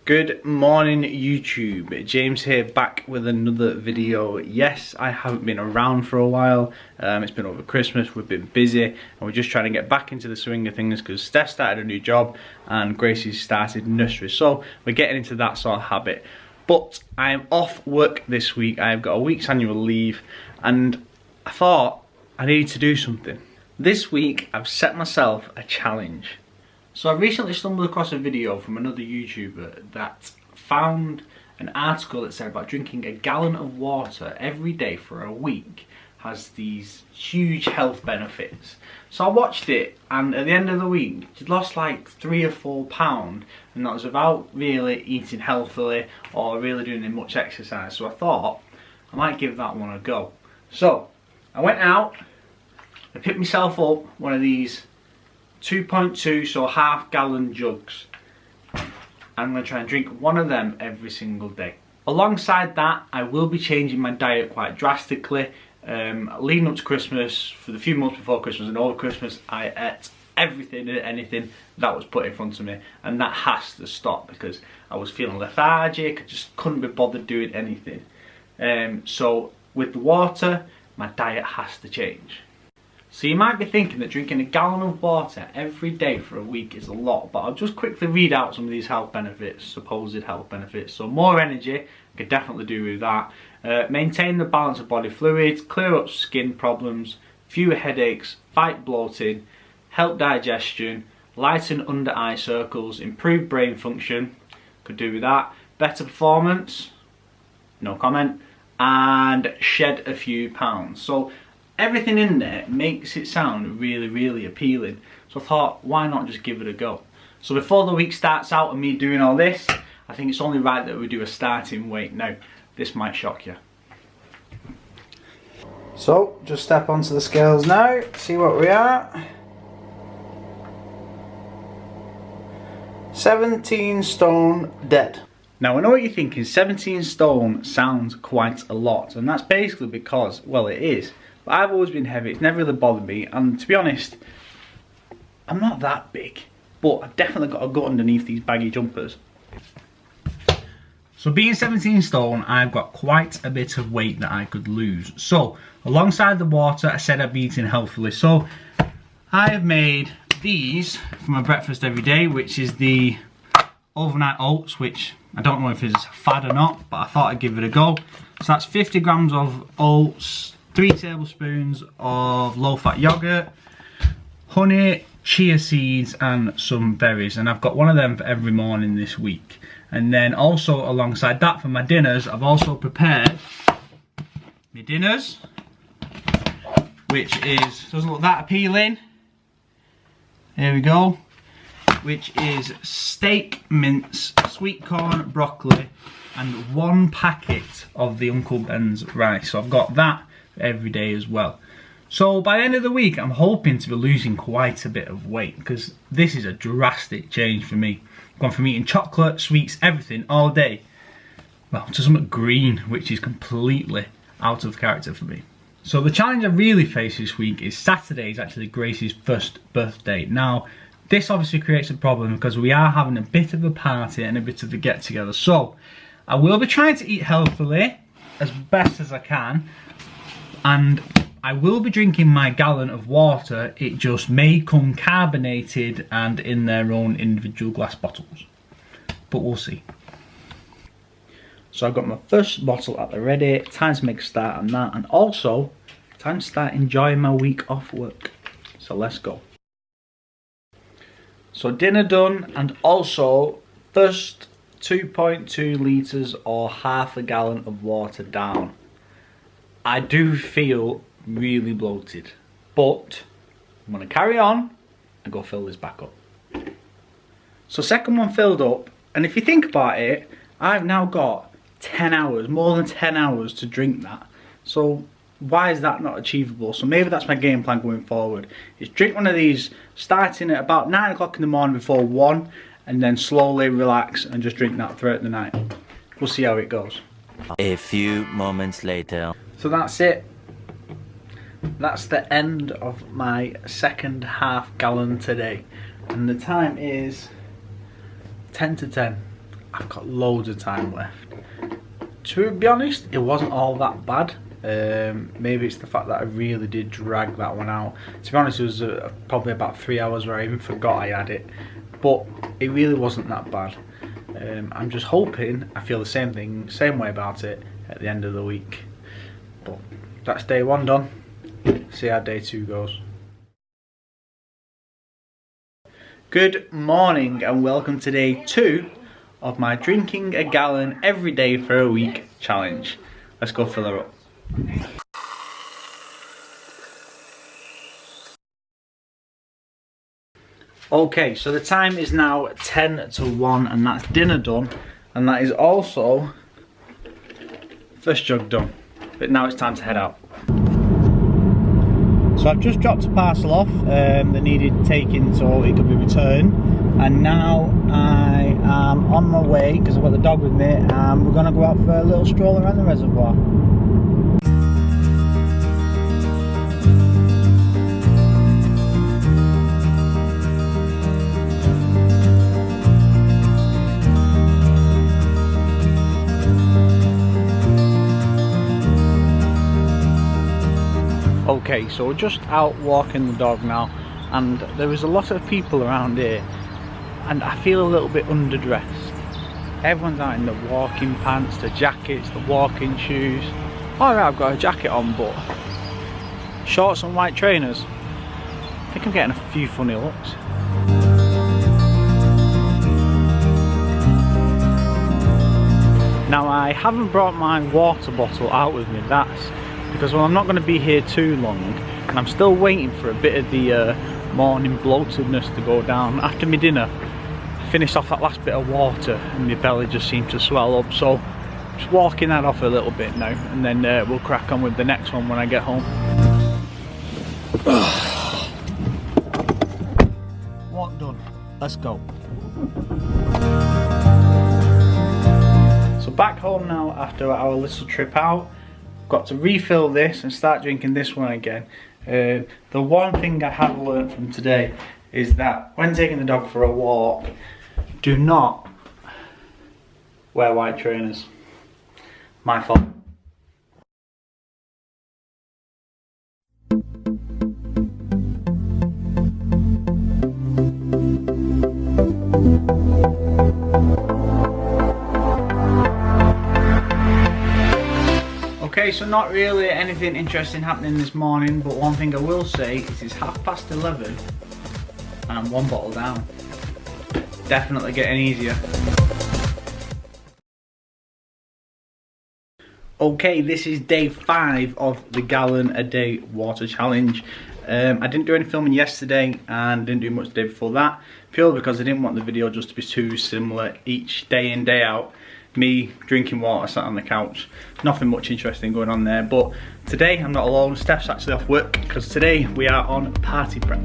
Good morning YouTube, James here back with another video. Yes, I haven't been around for a while, it's been over Christmas, we've been busy and we're just trying to get back into the swing of things because Steph started a new job and Gracie's started nursery, so we're getting into that sort of habit. But I am off work this week, I've got a week's annual leave and I thought I needed to do something. This week I've set myself a challenge. So I recently stumbled across a video from another YouTuber that found an article that said about drinking a gallon of water every day for a week has these huge health benefits. So I watched it and at the end of the week she'd lost like 3 or 4 pounds, and that was without really eating healthily or really doing much exercise. So I thought I might give that one a go. So I went out, I picked myself up one of these 2.2, so half-gallon jugs. I'm going to try and drink one of them every single day. Alongside that, I will be changing my diet quite drastically. Leading up to Christmas, for the few months before Christmas and over Christmas, I ate everything and anything that was put in front of me, and that has to stop because I was feeling lethargic, I just couldn't be bothered doing anything. So with the water, my diet has to change. So you might be thinking that drinking a gallon of water every day for a week is a lot, but I'll just quickly read out some of these health benefits, supposed health benefits. So more energy, I could definitely do with that. Maintain the balance of body fluids, clear up skin problems, fewer headaches, fight bloating, help digestion, lighten under eye circles, improve brain function, could do with that. Better performance, no comment, and shed a few pounds. So everything in there makes it sound really appealing, so I thought why not just give it a go. So before the week starts out and me doing all this, I think it's only right that we do a starting weight. Now this might shock you. So just step onto the scales now, see what we are. 17 stone dead. Now I know what you're thinking, 17 stone sounds quite a lot, and that's basically because, well, it is. But I've always been heavy, it's never really bothered me, and to be honest, I'm not that big, but I've definitely got a gut underneath these baggy jumpers. So being 17 stone, I've got quite a bit of weight that I could lose. So alongside the water, I said I'd be eating healthily. So I have made these for my breakfast every day, which is the overnight oats, which I don't know if it's a fad or not, but I thought I'd give it a go. So that's 50 grams of oats, 3 tablespoons of low-fat yogurt, honey, chia seeds and some berries, and I've got one of them for every morning this week. And then also alongside that for my dinners, I've also prepared my dinners, which is, doesn't look that appealing, here we go, which is steak mince, sweet corn, broccoli and 1 packet of the Uncle Ben's rice. So I've got that every day as well. So by the end of the week I'm hoping to be losing quite a bit of weight because this is a drastic change for me. I've gone from eating chocolate, sweets, everything all day, well, to something green, which is completely out of character for me. So the challenge I really face this week is Saturday is actually Gracie's first birthday. Now this obviously creates a problem because we are having a bit of a party and a bit of a get together. So I will be trying to eat healthily as best as I can, and I will be drinking my gallon of water. It just may come carbonated and in their own individual glass bottles, but we'll see. So I've got my first bottle at the ready, time to make a start on that, and also time to start enjoying my week off work. So let's go. So dinner done, and also first 2.2 litres or half a gallon of water down. I do feel really bloated, but I'm going to carry on and go fill this back up. So second one filled up, and if you think about it, I've now got 10 hours, more than 10 hours to drink that. So why is that not achievable? So maybe that's my game plan going forward, is drink one of these starting at about 9 o'clock in the morning before 1, and then slowly relax and just drink that throughout the night. We'll see how it goes. A few moments later. So that's it. That's the end of my second half gallon today. And the time is 10 to 10. I've got loads of time left. To be honest, it wasn't all that bad. Maybe it's the fact that I really did drag that one out. To be honest, it was probably about 3 hours where I even forgot I had it. But it really wasn't that bad. I'm just hoping I feel the same way about it at the end of the week. But that's day 1 done. See how day 2 goes. Good morning and welcome to day 2 of my drinking a gallon every day for a week challenge. Let's go fill her up. Okay, so the time is now 10 to 1 and that's dinner done, and that is also first jug done. But now it's time to head out. So I've just dropped a parcel off that needed taking so it could be returned, and now I am on my way because I've got the dog with me and we're going to go out for a little stroll around the reservoir. Okay, so we're just out walking the dog now, and there is a lot of people around here and I feel a little bit underdressed. Everyone's out in the walking pants, the jackets, the walking shoes. Alright, I've got a jacket on, but shorts and white trainers. I think I'm getting a few funny looks. Now I haven't brought my water bottle out with me, that's because, well, I'm not going to be here too long and I'm still waiting for a bit of the morning bloatedness to go down. After my dinner, I finished off that last bit of water and my belly just seemed to swell up, so just walking that off a little bit now, and then we'll crack on with the next one when I get home. Walk done, let's go. So back home now after our little trip out. Got to refill this and start drinking this one again. The one thing I have learned from today is that when taking the dog for a walk, do not wear white trainers. My fault. Okay, so not really anything interesting happening this morning, but one thing I will say is it's 11:30 and I'm 1 bottle down. Definitely getting easier. Okay, this is day 5 of the gallon a day water challenge. I didn't do any filming yesterday and didn't do much the day before that, purely because I didn't want the video just to be too similar each day in, day out. Me drinking water, sat on the couch, nothing much interesting going on there. But today I'm not alone. Steph's actually off work because today we are on party prep.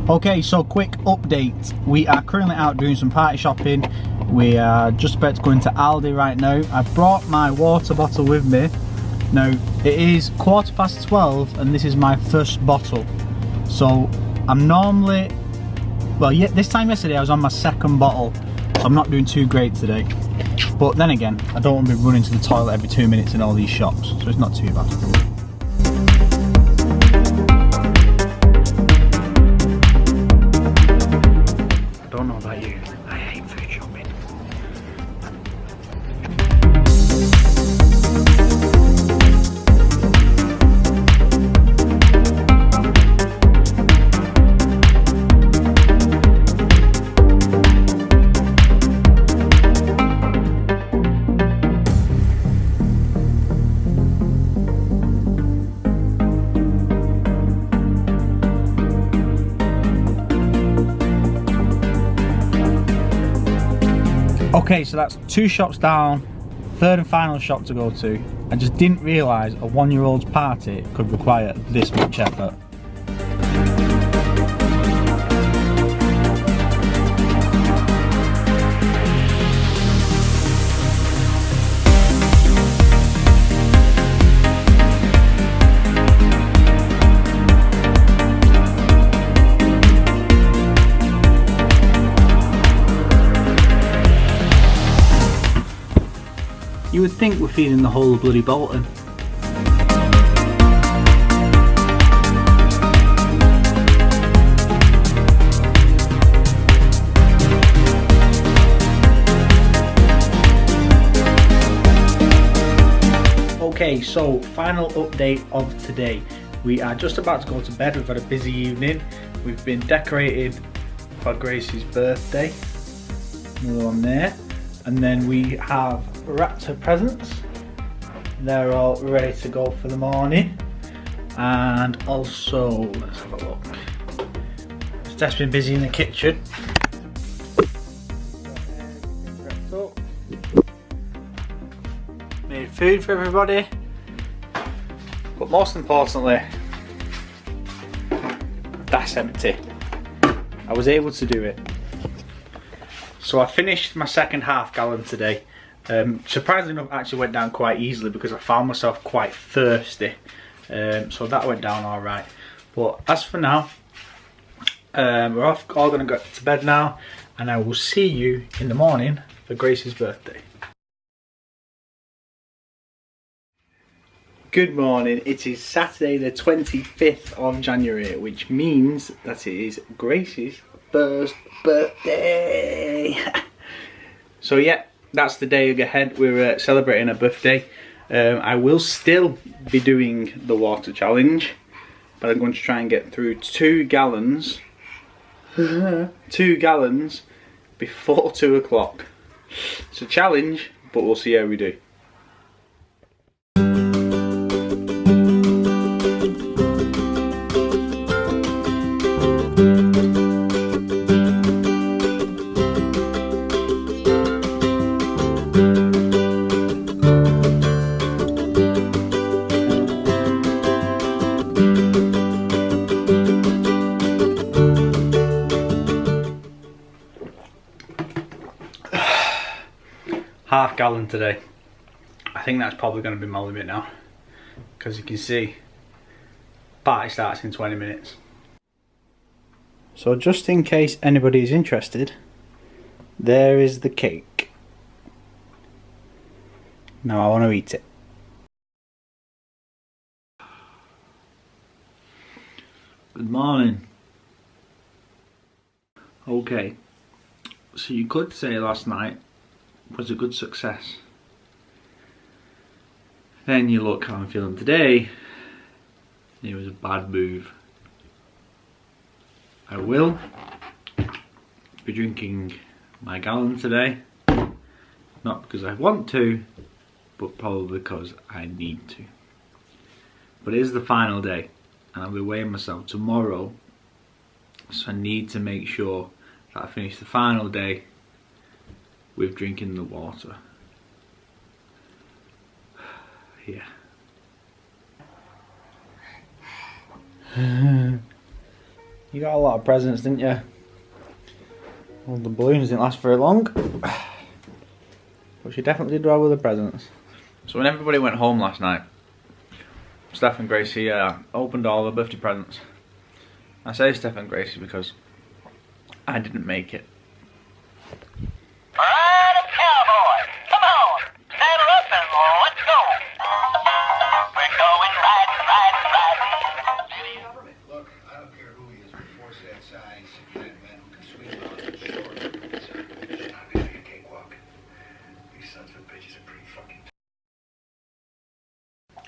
Okay, so quick update. We are currently out doing some party shopping. We are just about to go into Aldi right now. I brought my water bottle with me. Now it is 12:15 and this is my first bottle. So I'm normally, well, yeah, this time yesterday I was on my 2nd bottle. So I'm not doing too great today. But then again, I don't want to be running to the toilet every 2 minutes in all these shops, so it's not too bad. I don't know about you, I hate food shopping. Okay, so that's 2 shops down, 3rd and final shop to go to. I just didn't realise a 1-year-old's party could require this much effort. You would think we're feeding the whole of bloody Bolton. Okay, so final update of today. We are just about to go to bed. We've had a busy evening. We've been decorated for Gracie's birthday. Another one there. And then we have wrapped her presents. They're all ready to go for the morning. And also, let's have a look. Steph's been busy in the kitchen. Made food for everybody. But most importantly, that's empty. I was able to do it. So I finished my second half gallon today. Surprisingly enough, actually went down quite easily because I found myself quite thirsty. So that went down all right. But as for now, we're all gonna go to bed now, and I will see you in the morning for Gracie's birthday. Good morning, it is Saturday the 25th of January, which means that it is Gracie's first birthday. So yeah, that's the day ahead. We're celebrating her birthday. I will still be doing the water challenge, but I'm going to try and get through 2 gallons 2 gallons before 2 o'clock. It's a challenge, but we'll see how we do. Half gallon today. I think that's probably going to be my limit now, because you can see party starts in 20 minutes. So just in case anybody is interested, there is the cake. Now I want to eat it. Good morning. Okay, so you could say last night was a good success. Then you look how I'm feeling today, it was a bad move. I will be drinking my gallon today, not because I want to, but probably because I need to. But it is the final day, and I'll be weighing myself tomorrow, so I need to make sure that I finish the final day with drinking the water. Yeah. You got a lot of presents, didn't you? Well, the balloons didn't last very long, but she definitely did well with the presents. So when everybody went home last night, Steph and Gracie opened all the birthday presents. I say Steph and Gracie because I didn't make it. Alright, cowboy, come on, saddle up and let's go. We're going riding. Look, I don't care who he is, but force that size, man who can swing on the short. It's not gonna be a cakewalk. These sons of bitches are pretty fucking.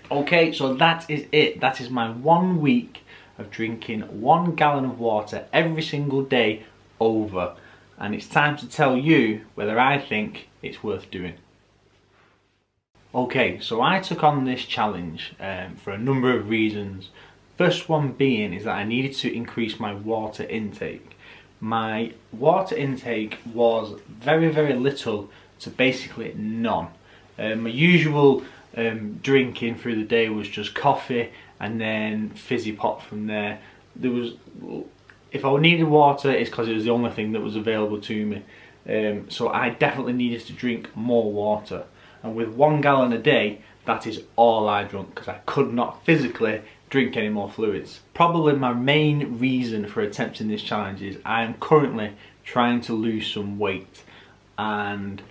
Okay, so that is it. That is my 1 week of drinking 1 gallon of water every single day over. And it's time to tell you whether I think it's worth doing. Okay, so I took on this challenge for a number of reasons. First one being is that I needed to increase my water intake. My water intake was very, very little to basically none. My usual drinking through the day was just coffee and then fizzy pop from there. If I needed water, it's because it was the only thing that was available to me. So I definitely needed to drink more water. And with 1 gallon a day, that is all I drank, because I could not physically drink any more fluids. Probably my main reason for attempting this challenge is I am currently trying to lose some weight. And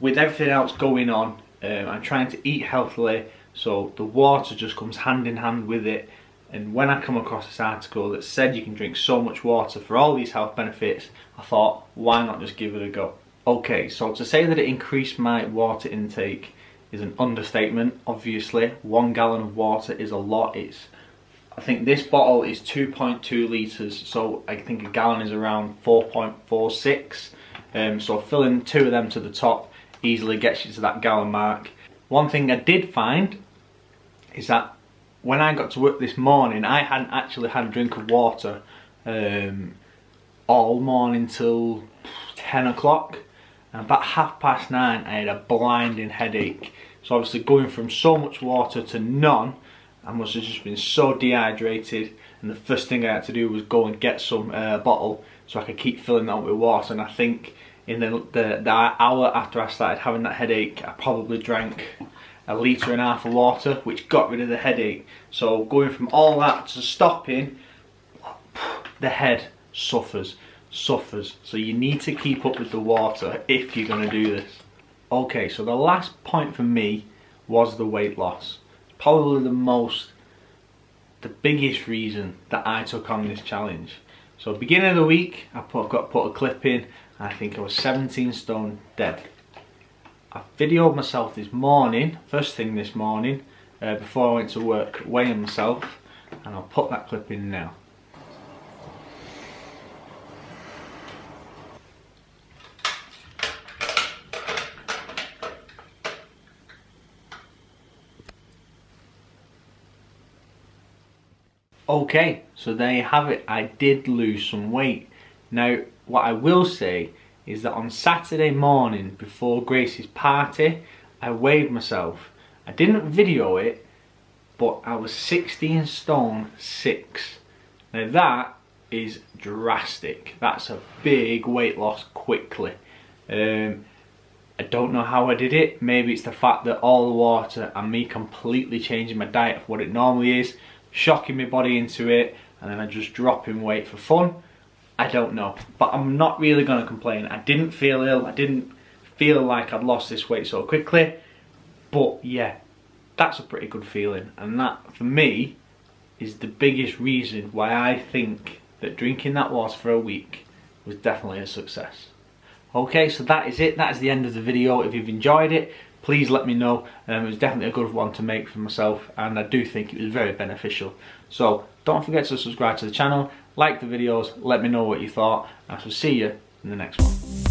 with everything else going on, I'm trying to eat healthily, so the water just comes hand in hand with it. And when I come across this article that said you can drink so much water for all these health benefits, I thought, why not just give it a go? Okay, so to say that it increased my water intake is an understatement. Obviously, 1 gallon of water is a lot. I think this bottle is 2.2 litres, so I think a gallon is around 4.46. So filling 2 of them to the top easily gets you to that gallon mark. One thing I did find is that when I got to work this morning, I hadn't actually had a drink of water all morning till 10 o'clock. And about 9:30, I had a blinding headache. So obviously going from so much water to none, I must have just been so dehydrated. And the first thing I had to do was go and get some bottle so I could keep filling that up with water. And I think in the hour after I started having that headache, I probably drank 1.5 litres of water, which got rid of the headache. So going from all that to stopping, the head suffers. So you need to keep up with the water if you're going to do this. Okay, so the last point for me was the weight loss. Probably the biggest reason that I took on this challenge. So beginning of the week, I got put a clip in. I think I was 17 stone dead. I videoed myself this morning, first thing this morning, before I went to work, weighing myself, and I'll put that clip in now. Okay, so there you have it. I did lose some weight. Now, what I will say is that on Saturday morning before Grace's party, I weighed myself. I didn't video it, but I was 16 stone 6. Now that is drastic. That's a big weight loss quickly. I don't know how I did it. Maybe it's the fact that all the water and me completely changing my diet for what it normally is, shocking my body into it, and then I just dropping weight for fun. I don't know, but I'm not really going to complain. I didn't feel ill. I didn't feel like I'd lost this weight so quickly, but yeah, that's a pretty good feeling, and that for me is the biggest reason why I think that drinking that water for a week was definitely a success. Okay, so that is it. That is the end of the video. If you've enjoyed it, please let me know. It was definitely a good one to make for myself, and I do think it was very beneficial. So don't forget to subscribe to the channel, like the videos, let me know what you thought, and I shall see you in the next one.